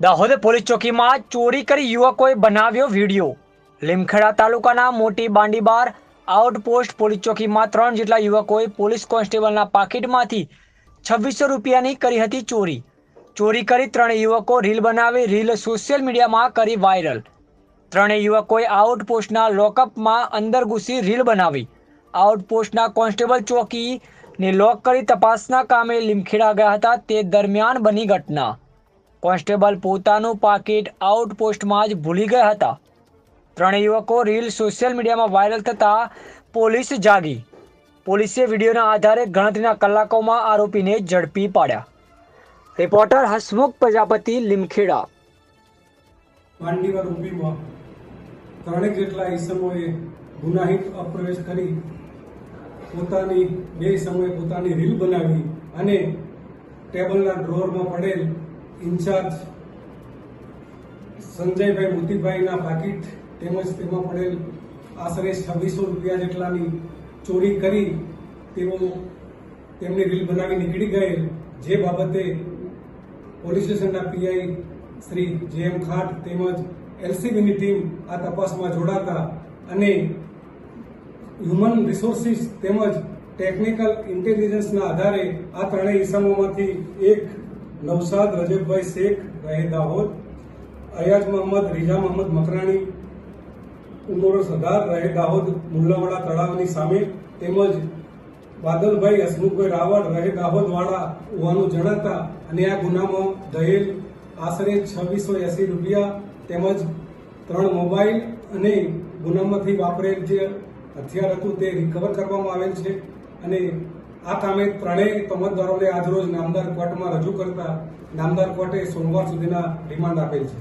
Dahod police ચોકીમાં ચોરી કરી યુવકોએ બનાવ્યો વિડીયો। લીમખેડા તાલુકાના મોટી બાંડીબાર આઉટપોસ્ટ પોલીસ ચોકીમાં 3 જેટલા યુવકોએ પોલીસ કોન્સ્ટેબલના પાકીટમાંથી 2600 રૂપિયાની કરી હતી ચોરી। ચોરી કરી 3 યુવકો રીલ બનાવી રીલ સોશિયલ મીડિયામાં કરી વાયરલ। 3 યુવકોએ આઉટપોસ્ટના લોકઅપમાં અંદર ઘૂસી રીલ બનાવી। આઉટપોસ્ટના કોન્સ્ટેબલ ચોકીને લોક કરી તપાસના કામે લીમખેડા ગયા હતા તે દરમિયાન બની ઘટના। કોન્સ્ટેબલ પોતાનું પાકીટ આઉટપોસ્ટમાં જ ભૂલી ગયા હતા। 3 યુવકો રીલ સોશિયલ મીડિયામાં વાયરલ થતાં પોલીસ જાગી। પોલીસે વિડીયોના આધારે ગણતરીના કલાકોમાં આરોપીને ઝડપી પાડ્યા। રિપોર્ટર હસમુખ પ્રજાપતિ, લીમખેડા। માંડીવાર ઉભીમાં 3 જેટલા ઈસમોએ ગુનાહિત અપ્રવેશ કરી પોતાની રીલ બનાવી અને ટેબલના ડ્રોરમાં પડેલ ઇન્ચાર્જ સંજયભાઈ મોતીભાઈના પાકીટ તેમજ તેમાં પડેલ આશરે 2600 રૂપિયા જેટલાની ચોરી કરી તેમની રીલ બનાવી નીકળી ગયેલ, જે બાબતે પોલીસ સ્ટેશનના પીઆઈ શ્રી જે.એમ. ખાટ તેમજ એલસીબીની ટીમ આ તપાસમાં જોડાતા અને હ્યુમન રિસોર્સિસ તેમજ ટેકનિકલ ઇન્ટેલિજન્સના આધારે આ 3 ઈસમોમાંથી એક નવસાદ રજબભાઈ શેખ રહે દાહોદ, અયાજ મોહમ્મદ રીઝા મોહમ્મદ મકરાણી ઉમર સરદાર રહે દાહોદ મુલ્લાવાડા તળાવની સામે તેમજ બાદલભાઈ હસમુખભાઈ રાવળ રહે દાહોદવાળા હોવાનું જણાતા અને આ ગુનામાં દહેલ આશરે 2680 રૂપિયા તેમજ 3 મોબાઈલ અને ગુનામાંથી વાપરેલ જે હથિયાર હતું તે રિકવર કરવામાં આવેલ છે અને આ કામે 3 તમતદારોને આજરોજ નામદાર કોર્ટમાં રજૂ કરતા નામદાર કોર્ટે સોમવાર સુધીના રિમાન્ડ આપેલ છે।